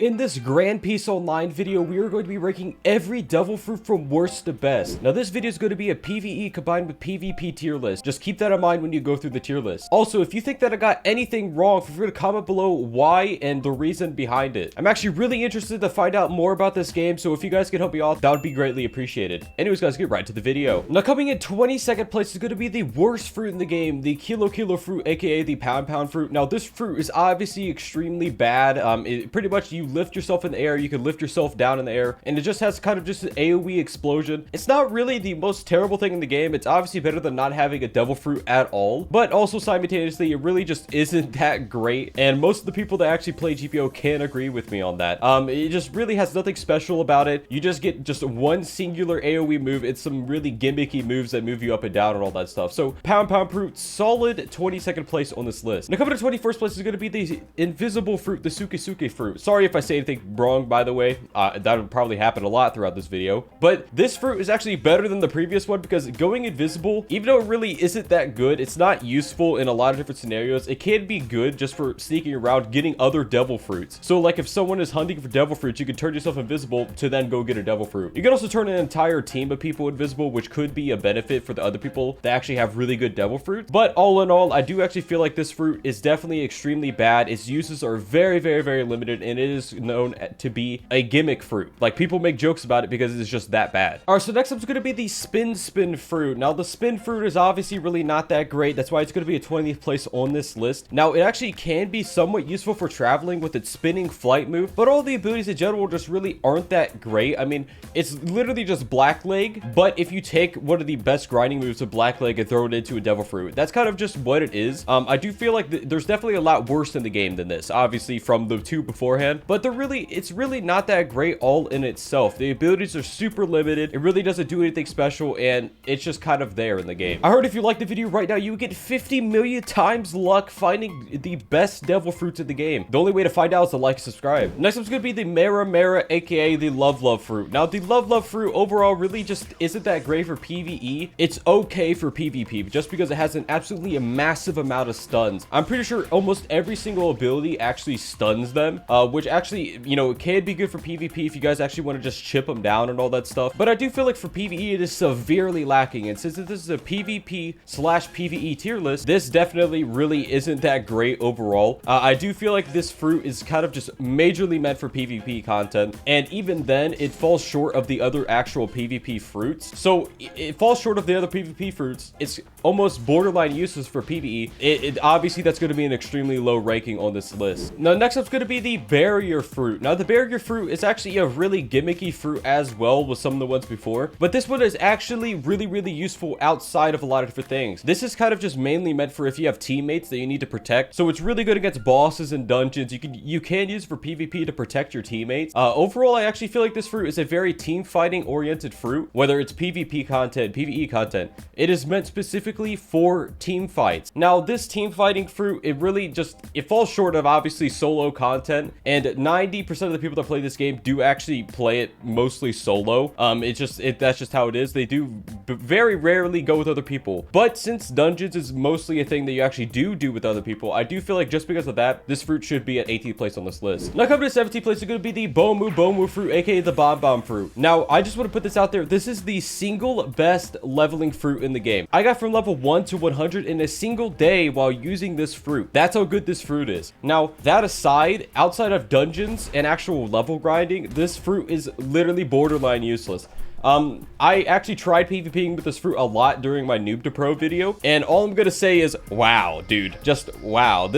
In this Grand Piece Online video, we are going to be ranking every devil fruit from worst to best. Now, this video is going to be a PvE combined with PvP tier list. Just keep that in mind when you go through the tier list. Also, if you think that I got anything wrong, feel free to comment below why and the reason behind it. I'm actually really interested to find out more about this game, so if you guys could help me out, that would be greatly appreciated. Anyways, guys, get right to the video. Now, coming in 22nd place is going to be the worst fruit in the game, the Kilo fruit, aka the pound fruit. Now, this fruit is obviously extremely bad. It pretty much you lift yourself in the air, you can lift yourself down in the air, and it just has kind of just an AoE explosion. It's not really the most terrible thing in the game. It's obviously better than not having a devil fruit at all, but also simultaneously, it really just isn't that great, and most of the people that actually play GPO can agree with me on that. It just really has nothing special about it. You just get just one singular AoE move. It's some really gimmicky moves that move you up and down and all that stuff. So pound fruit, solid 22nd place on this list. Now, coming to 21st place is going to be the invisible fruit, the suke fruit. Sorry if I say anything wrong, by the way. That would probably happen a lot throughout this video, but this fruit is actually better than the previous one because going invisible, even though it really isn't that good, it's not useful in a lot of different scenarios. It can be good just for sneaking around getting other devil fruits. So like if someone is hunting for devil fruits, you can turn yourself invisible to then go get a devil fruit. You can also turn an entire team of people invisible, which could be a benefit for the other people that actually have really good devil fruits. But all in all, I do actually feel like this fruit is definitely extremely bad. Its uses are very limited, and it is known to be a gimmick fruit. Like, people make jokes about it because it's just that bad. All right, so next up is going to be the spin fruit. Now, the spin fruit is obviously really not that great. That's why it's going to be a 20th place on this list. Now, it actually can be somewhat useful for traveling with its spinning flight move, but all the abilities in general just really aren't that great. I mean, it's literally just black leg, but if you take one of the best grinding moves of black leg and throw it into a devil fruit, that's kind of just what it is. I do feel like there's definitely a lot worse in the game than this, obviously from the two beforehand, but it's really not that great all in itself. The abilities are super limited. It really doesn't do anything special, and it's just kind of there in the game. I heard if you like the video right now, you would get 50 million times luck finding the best devil fruits in the game. The only way to find out is to like and subscribe. Next up is going to be the Mera, aka the love fruit. Now, the love fruit overall really just isn't that great for PvE. It's okay for PvP, just because it has an absolutely massive amount of stuns. I'm pretty sure almost every single ability actually stuns them, which actually, you know, it can be good for PvP if you guys actually want to just chip them down and all that stuff. But I do feel like for PvE, it is severely lacking. And since this is a PvP/PvE tier list, this definitely really isn't that great overall. I do feel like this fruit is kind of just majorly meant for PvP content. And even then, it falls short of the other actual PvP fruits. So it falls short of the other PvP fruits. It's almost borderline useless for PvE. Obviously, that's going to be an extremely low ranking on this list. Now, next up is going to be the barrier fruit. Now, the barrier fruit is actually a really gimmicky fruit as well with some of the ones before, but this one is actually really useful outside of a lot of different things. This is kind of just mainly meant for if you have teammates that you need to protect. So it's really good against bosses and dungeons. You can use it for PvP to protect your teammates. Overall, I actually feel like this fruit is a very team fighting oriented fruit, whether it's PvP content, PvE content. It is meant specifically for team fights. Now, this team fighting fruit, it falls short of obviously solo content, and 90% of the people that play this game do actually play it mostly solo. That's just how it is. They do very rarely go with other people, but since dungeons is mostly a thing that you actually do with other people, I do feel like just because of that, this fruit should be at 18th place on this list. Now, coming to 17th place is going to be the Bomu fruit, aka the bomb fruit. Now, I just want to put this out there. This is the single best leveling fruit in the game. I got from level 1 to 100 in a single day while using this fruit. That's how good this fruit is. Now, that aside, outside of dungeons and actual level grinding, this fruit is literally borderline useless. I actually tried PvPing with this fruit a lot during my noob to pro video, and all I'm gonna say is, wow, dude, just wow.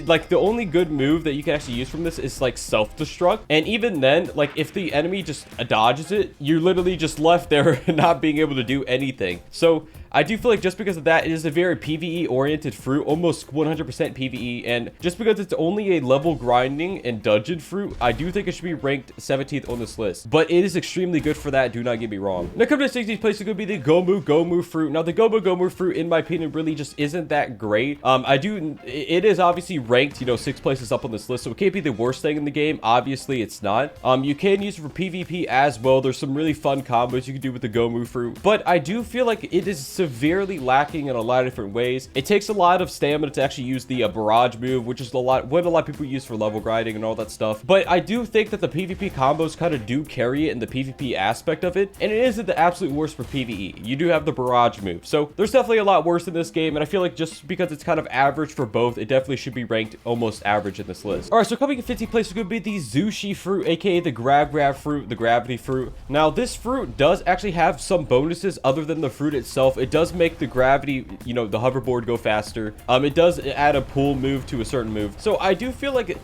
Like, the only good move that you can actually use from this is like self-destruct, and even then, like, if the enemy just dodges it, you're literally just left there not being able to do anything. So I do feel like just because of that, it is a very PvE oriented fruit, almost 100% PvE, and just because it's only a level grinding and dungeon fruit, I do think it should be ranked 17th on this list, but it is extremely good for that, do not get me wrong. Now, coming to 16th place is going to be the Gomu fruit. Now, the Gomu fruit, in my opinion, really just isn't that great. It is obviously ranked, you know, 6 places up on this list, so it can't be the worst thing in the game. Obviously, it's not. You can use it for PvP as well. There's some really fun combos you can do with the Gomu fruit, but I do feel like it is severely lacking in a lot of different ways. It takes a lot of stamina to actually use the barrage move, which is what a lot of people use for level grinding and all that stuff. But I do think that the PvP combos kind of do carry it in the PvP aspect of it, and it isn't the absolute worst for PvE. You do have the barrage move, so there's definitely a lot worse in this game, and I feel like just because it's kind of average for both, it definitely should be ranked almost average in this list. All right, so coming in 15th place is going to be the Zushi fruit, aka the grab fruit, the gravity fruit. Now this fruit does actually have some bonuses other than the fruit itself. It does make the gravity, you know, the hoverboard go faster. It does add a pull move to a certain move, so I do feel like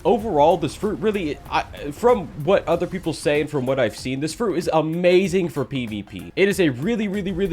overall this fruit really, from what other people say and from what I've seen, this fruit is amazing for PvP. It is a really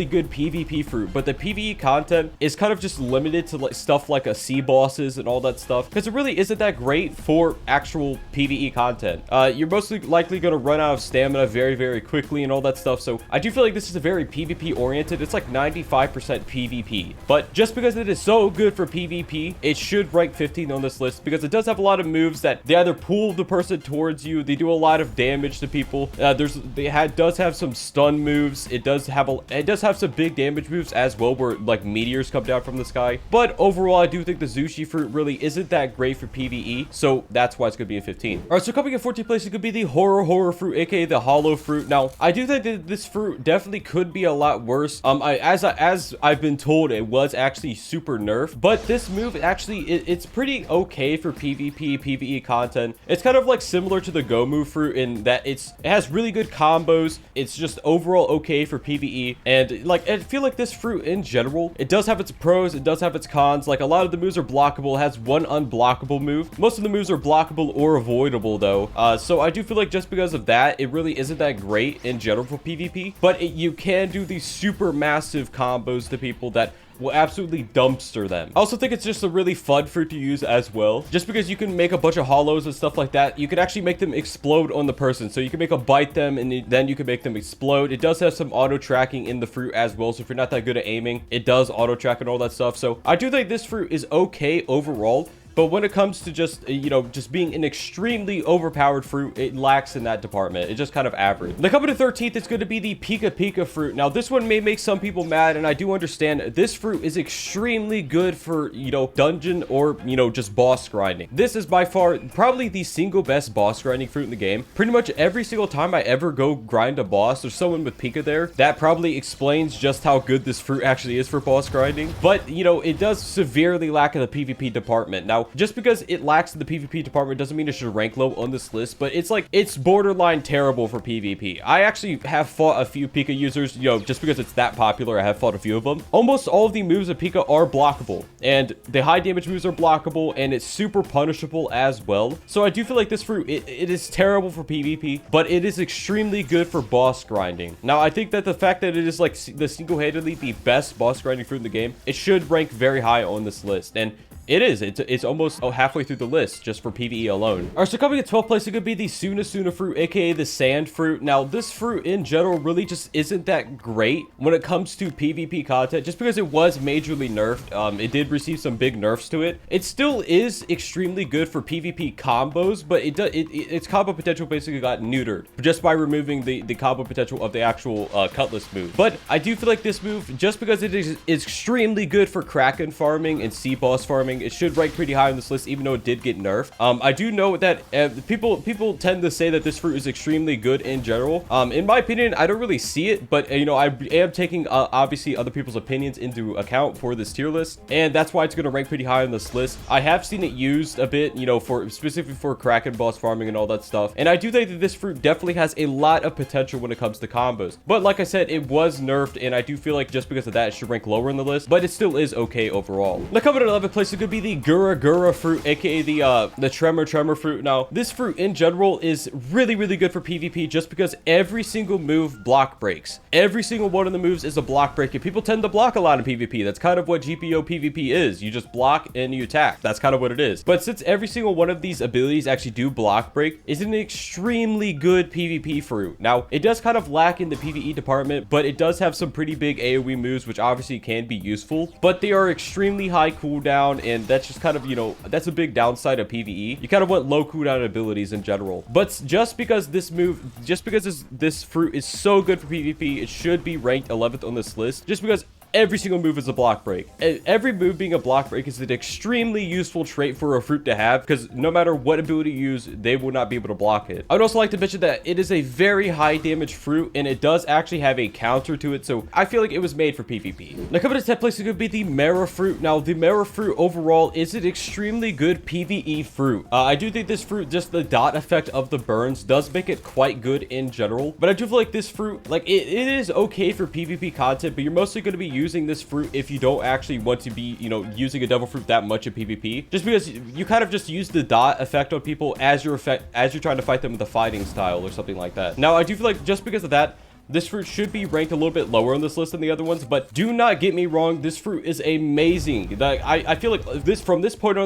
good PvP fruit, but the PvE content is kind of just limited to like stuff like a sea bosses and all that stuff, because it really isn't that great for actual PvE content. You're mostly likely going to run out of stamina very quickly and all that stuff, so I do feel like this is a very PvP oriented. It's like 95% PvP, but just because it is so good for PvP, it should rank 15 on this list, because it does have a lot of moves that they either pull the person towards you, they do a lot of damage to people. Does have some stun moves. It does have some big damage moves as well, where like meteors come down from the sky. But overall, I do think the Zushi fruit really isn't that great for PvE, so that's why it's gonna be a 15. All right, so coming in 14th place, it could be the horror fruit, aka the hollow fruit. Now, I do think that this fruit definitely could be a lot worse. As I've been told, it was actually super nerfed, but this move actually it's pretty okay for PvP, PvE content. It's kind of like similar to the Go move fruit in that it has really good combos. It's just overall okay for PvE, and like I feel like this fruit in general, it does have its pros, it does have its cons. Like a lot of the moves are blockable. It has one unblockable move. Most of the moves are blockable or avoidable though, so I do feel like just because of that, it really isn't that great in general for PvP, but you can do these super massive combos to people that will absolutely dumpster them. I also think it's just a really fun fruit to use as well, just because you can make a bunch of hollows and stuff like that. You can actually make them explode on the person, so you can make a bite them and then you can make them explode. It does have some auto tracking in the fruit as well, so if you're not that good at aiming, it does auto track and all that stuff. So I do think this fruit is okay overall, but when it comes to just, you know, just being an extremely overpowered fruit, it lacks in that department. It's just kind of average. Now, coming to 13th, it's going to be the Pika fruit. Now, this one may make some people mad, and I do understand. This fruit is extremely good for, you know, dungeon or, you know, just boss grinding. This is by far probably the single best boss grinding fruit in the game. Pretty much every single time I ever go grind a boss, there's someone with Pika there. That probably explains just how good this fruit actually is for boss grinding. But, you know, it does severely lack in the PvP department. Now, just because it lacks in the PvP department doesn't mean it should rank low on this list, but it's like, it's borderline terrible for PvP. I actually have fought a few Pika users, you know, just because it's that popular, I have fought a few of them. Almost all of the moves of Pika are blockable, and the high damage moves are blockable, and it's super punishable as well. So I do feel like this fruit, it is terrible for PvP, but it is extremely good for boss grinding. Now, I think that the fact that it is like the single-handedly the best boss grinding fruit in the game, it should rank very high on this list, and it is. It's almost halfway through the list just for PvE alone. All right, so coming in 12th place, it could be the Suna fruit, aka the sand fruit. Now, this fruit in general really just isn't that great when it comes to PvP content, just because it was majorly nerfed. It did receive some big nerfs to it. It still is extremely good for PvP combos, but its combo potential basically got neutered just by removing the combo potential of the actual Cutlass move. But I do feel like this move, just because it is extremely good for Kraken farming and sea boss farming, it should rank pretty high on this list, even though it did get nerfed. I do know that people tend to say that this fruit is extremely good in general. In my opinion, I don't really see it, but you know, I am taking obviously other people's opinions into account for this tier list, and that's why it's going to rank pretty high on this list. I have seen it used a bit, you know, for specifically for Kraken boss farming and all that stuff, and I do think that this fruit definitely has a lot of potential when it comes to combos. But like I said, it was nerfed, and I do feel like just because of that, it should rank lower in the list, but it still is okay overall. Now, coming at 11th place, it could be the Gura fruit, aka the Tremor fruit. Now, this fruit in general is really good for PvP, just because every single move block breaks. Every single one of the moves is a block break, and people tend to block a lot in PvP. That's kind of what GPO PvP is. You just block and you attack. That's kind of what it is. But since every single one of these abilities actually do block break, it's an extremely good PvP fruit. Now, it does kind of lack in the PvE department, but it does have some pretty big AoE moves, which obviously can be useful, but they are extremely high cooldown, and that's just kind of, you know, that's a big downside of PvE. You kind of want low cooldown abilities in general. But just because this fruit is so good for PvP, it should be ranked 11th on this list, just because every single move is a block break. Every move being a block break is an extremely useful trait for a fruit to have, because no matter what ability you use, they will not be able to block it. I would also like to mention that it is a very high damage fruit, and it does actually have a counter to it, so I feel like it was made for PvP. Now coming to 10th place is going to be the Mara fruit. Now the Mara fruit overall is an extremely good PvE fruit. I do think this fruit, just the dot effect of the burns, does make it quite good in general, but I do feel like this fruit, like it is okay for PvP content, but you're mostly going to be using this fruit if you don't actually want to be, you know, using a devil fruit that much in PvP, just because you kind of just use the dot effect on people as you're trying to fight them with a fighting style or something like that. Now I do feel like just because of that, this fruit should be ranked a little bit lower on this list than the other ones, but do not get me wrong, this fruit is amazing. I feel like from this point on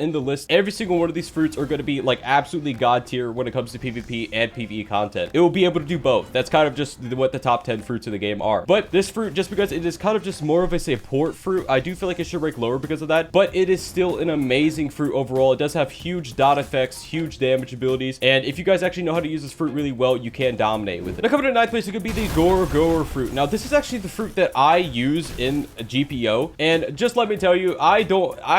in the list, every single one of these fruits are going to be like absolutely god tier when it comes to PvP and PvE content. It will be able to do both. That's kind of just what the top 10 fruits in the game are. But this fruit, just because it is kind of just more of a support fruit, I do feel like it should rank lower because of that, but it is still an amazing fruit overall. It does have huge dot effects, huge damage abilities, and if you guys actually know how to use this fruit really well, you can dominate with it. Now coming to 9th place, it could be the Goro fruit. Now this is actually the fruit that I use in GPO, and just let me tell you, I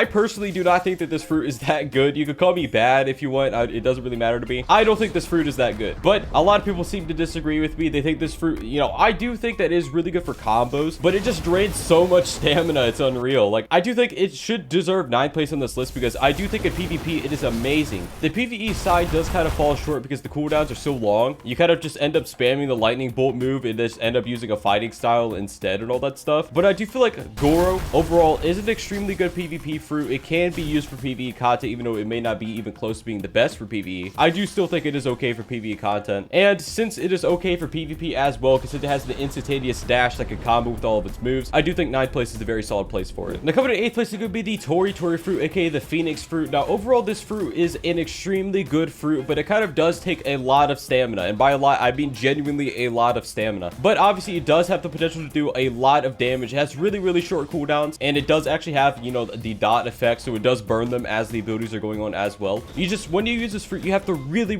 personally do not think that this fruit is that good. You could call me bad if you want, it doesn't really matter to me. I don't think this fruit is that good, but a lot of people seem to disagree with me. They think this fruit, you know, I do think that it is really good for combos, but it just drains so much stamina, it's unreal. Like, I do think it should deserve 9th place on this list, because I do think in PvP it is amazing. The PvE side does kind of fall short because the cooldowns are so long. You kind of just end up spamming the lightning bolt move and just end up using a fighting style instead and all that stuff. But I do feel like Goro overall is an extremely good PvP fruit. It can be used for PvE content, even though it may not be even close to being the best for PvE. I do still think it is okay for PvE content, and since it is okay for PvP as well, because it has the instantaneous dash that can combo with all of its moves, I do think 9th place is a very solid place for it. Now coming to 8th place, it could be the Tori fruit, aka the Phoenix fruit. Now overall, this fruit is an extremely good fruit, but it kind of does take a lot of stamina, and by a lot I mean genuinely a lot of stamina. But obviously it does have the potential to do a lot of damage. It has really short cooldowns, and it does actually have, you know, the dot effect, so it does burn them as the abilities are going on as well. You just, when you use this fruit, you have to really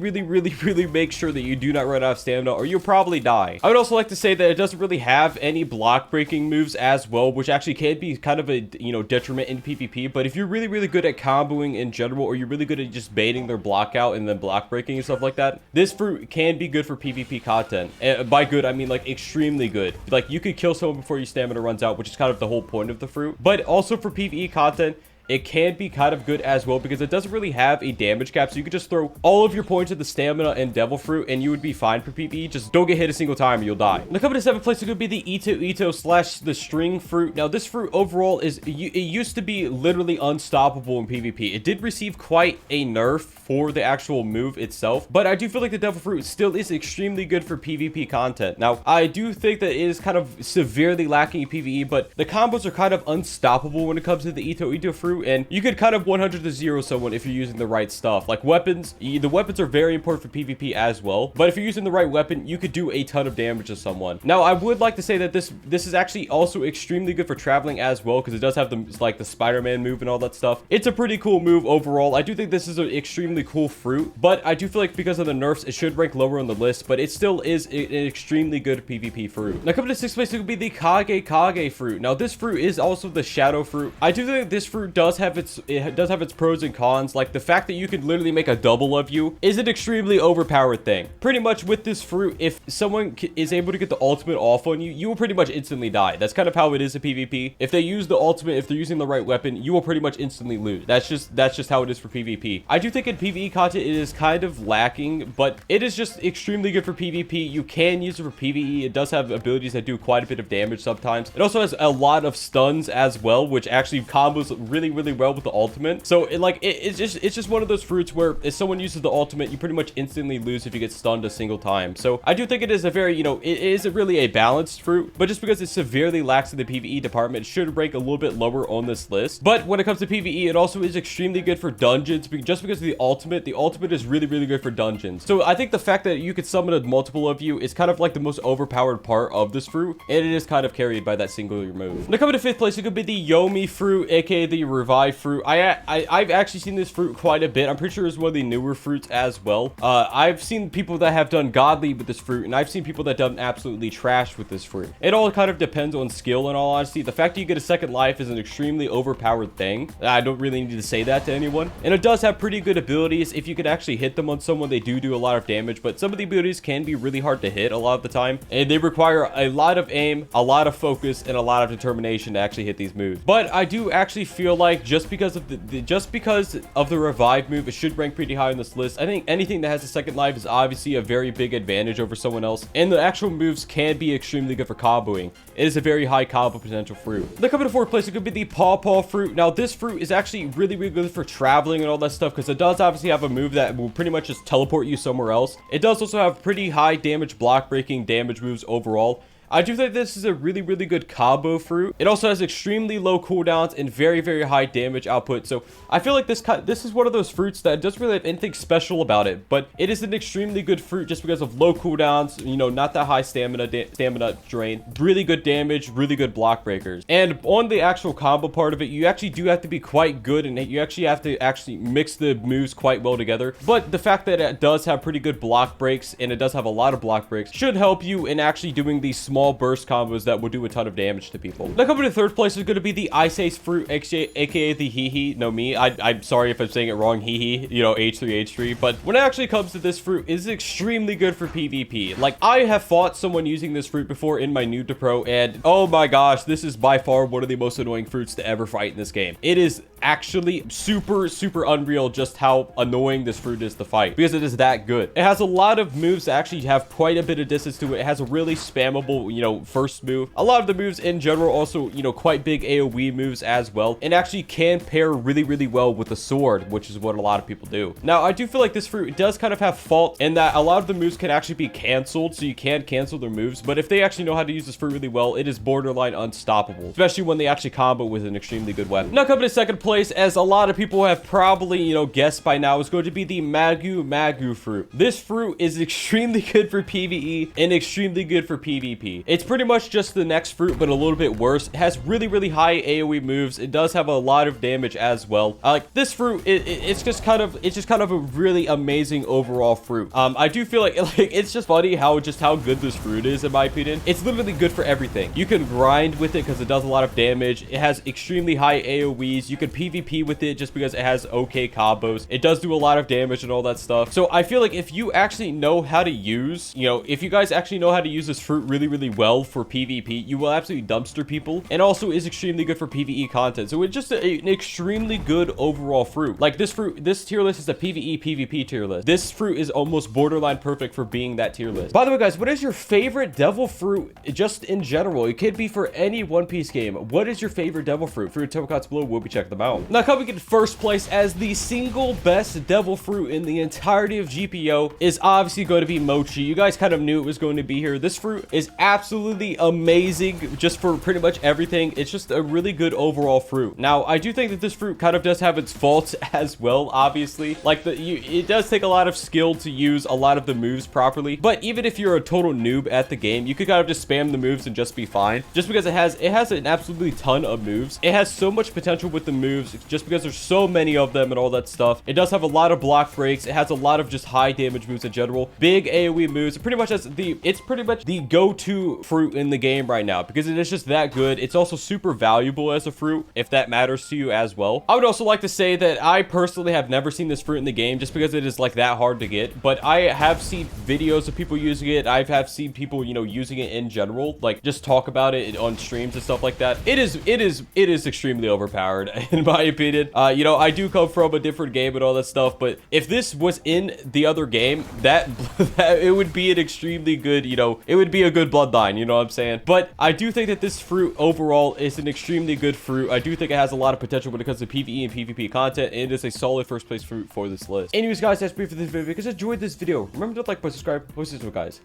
make sure that you do not run out of stamina, or you'll probably die. I would also like to say that it doesn't really have any block breaking moves as well, which actually can be kind of a, you know, detriment in PvP. But if you're really good at comboing in general, or you're really good at just baiting their block out and then block breaking and stuff like that, this fruit can be good for PvP content. And by good, I mean like extremely good. Like, you could kill someone before your stamina runs out, which is kind of the whole point of the fruit. But also for PvE content, it can be kind of good as well, because it doesn't really have a damage cap, so you could just throw all of your points at the stamina and devil fruit and you would be fine for PvE. Just don't get hit a single time or you'll die. Now coming to 7th place, it could be the Ito slash the string fruit. Now this fruit overall is, it used to be literally unstoppable in PvP. It did receive quite a nerf for the actual move itself, but I do feel like the devil fruit still is extremely good for PvP content. Now I do think that it is kind of severely lacking in PvE, but the combos are kind of unstoppable when it comes to the Ito fruit, and you could kind of 100 to 0 someone if you're using the right stuff. Like weapons, the weapons are very important for PvP as well, but if you're using the right weapon, you could do a ton of damage to someone. Now I would like to say that this is actually also extremely good for traveling as well, because it does have the Spider-Man move and all that stuff. It's a pretty cool move overall. I do think this is an extremely cool fruit, but I do feel like because of the nerfs, it should rank lower on the list, but it still is an extremely good PvP fruit. Now coming to 6th place, it would be the Kage fruit. Now this fruit is also the shadow fruit. I do think this fruit does have its pros and cons. Like the fact that you could literally make a double of you is an extremely overpowered thing. Pretty much with this fruit, if someone is able to get the ultimate off on you, you will pretty much instantly die. That's kind of how it is in PvP. If they use the ultimate, if they're using the right weapon, you will pretty much instantly lose. That's just how it is for PvP. I do think in PvE content it is kind of lacking, but it is just extremely good for PvP. You can use it for PvE. It does have abilities that do quite a bit of damage sometimes. It also has a lot of stuns as well, which actually combos really well with the ultimate. So it's just one of those fruits where if someone uses the ultimate, you pretty much instantly lose if you get stunned a single time. So I do think it is a very, you know, it isn't really a balanced fruit, but just because it severely lacks in the PvE department, it should rank a little bit lower on this list. But when it comes to PvE, it also is extremely good for dungeons, just because of the ultimate is really good for dungeons. So I think the fact that you could summon a multiple of you is kind of like the most overpowered part of this fruit, and it is kind of carried by that singular move. Now coming to 5th place, it could be the Yomi fruit, aka the revive fruit. I've actually seen this fruit quite a bit. I'm pretty sure it's one of the newer fruits as well. I've seen people that have done godly with this fruit, and I've seen people that done absolutely trash with this fruit. It all kind of depends on skill, in all honesty. The fact that you get a second life is an extremely overpowered thing. I don't really need to say that to anyone. And it does have pretty good abilities. If you can actually hit them on someone, they do a lot of damage, but some of the abilities can be really hard to hit a lot of the time, and they require a lot of aim, a lot of focus, and a lot of determination to actually hit these moves. But I do actually feel like just because of the revive move, it should rank pretty high on this list. I think anything that has a second life is obviously a very big advantage over someone else, and the actual moves can be extremely good for comboing. It is a very high combo potential fruit. Now coming to fourth place, it could be the pawpaw fruit. Now this fruit is actually really good for traveling and all that stuff, because it does obviously have a move that will pretty much just teleport you somewhere else. It does also have pretty high damage, block breaking damage moves overall. I do think this is a really good combo fruit. It also has extremely low cooldowns and very high damage output. So I feel like this is one of those fruits that doesn't really have anything special about it, but it is an extremely good fruit just because of low cooldowns, you know, not that high stamina drain, really good damage, really good block breakers. And on the actual combo part of it, you actually do have to be quite good, and you actually have to mix the moves quite well together. But the fact that it does have pretty good block breaks, and it does have a lot of block breaks, should help you in actually doing these small burst combos that will do a ton of damage to people. Now coming to third place is going to be the Ice Ace fruit, aka the Hee. No, me. I'm sorry if I'm saying it wrong, Hee. You know, H3. But when it actually comes to this fruit, it is extremely good for PvP. Like, I have fought someone using this fruit before in my new to pro, and oh my gosh, this is by far one of the most annoying fruits to ever fight in this game. It is actually super unreal just how annoying this fruit is to fight, because it is that good. It has a lot of moves that actually have quite a bit of distance to it. It has a really spammable, you know, first move. A lot of the moves in general also, you know, quite big AoE moves as well, and actually can pair really well with a sword, which is what a lot of people do. Now I do feel like this fruit does kind of have fault in that a lot of the moves can actually be canceled, so you can cancel their moves, but if they actually know how to use this fruit really well, it is borderline unstoppable, especially when they actually combo with an extremely good weapon. Now coming to second place, as a lot of people have probably, you know, guessed by now, is going to be the Magu fruit. This fruit is extremely good for PvE and extremely good for PvP. It's pretty much just the next fruit, but a little bit worse. It has really high AoE moves. It does have a lot of damage as well. Like this fruit, it's just kind of a really amazing overall fruit. I do feel like it's just funny how good this fruit is, in my opinion. It's literally good for everything. You can grind with it because it does a lot of damage. It has extremely high AoEs. You can PvP with it just because it has okay combos. It does do a lot of damage and all that stuff. So I feel like if you actually know how to use, you know, if you guys actually know how to use this fruit really well for PvP, you will absolutely dumpster people, and also is extremely good for PvE content. So it's just an extremely good overall fruit. Like this fruit, this tier list is a PvE PvP tier list. This fruit is almost borderline perfect for being that tier list. By the way, guys, what is your favorite devil fruit just in general? It could be for any One Piece game. What is your favorite devil fruit? For your top comments below, we'll be checking them out. Now coming in first place as the single best devil fruit in the entirety of GPO is obviously going to be Mochi. You guys kind of knew it was going to be here. This fruit is absolutely amazing just for pretty much everything. It's just a really good overall fruit. Now I do think that this fruit kind of does have its faults as well, obviously. Like it does take a lot of skill to use a lot of the moves properly, but even if you're a total noob at the game, you could kind of just spam the moves and just be fine, just because it has an absolutely ton of moves. It has so much potential with the moves just because there's so many of them and all that stuff. It does have a lot of block breaks. It has a lot of just high damage moves in general, big AoE moves. It pretty much has it's pretty much the go-to fruit in the game right now because it is just that good. It's also super valuable as a fruit, if that matters to you as well. I would also like to say that I personally have never seen this fruit in the game just because it is like that hard to get, but I have seen videos of people using it. I have seen people, you know, using it in general, like just talk about it on streams and stuff like that. It is extremely overpowered in my opinion. You know, I do come from a different game and all that stuff, but if this was in the other game, that it would be an extremely good, you know, it would be a good bloodline, you know what I'm saying? But I do think that this fruit overall is an extremely good fruit. I do think it has a lot of potential when it comes to PvE and PvP content, and it is a solid first place fruit for this list. Anyways, guys, that's brief for this video. If you guys enjoyed this video, remember to like, subscribe, post this with guys.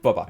Bye-bye.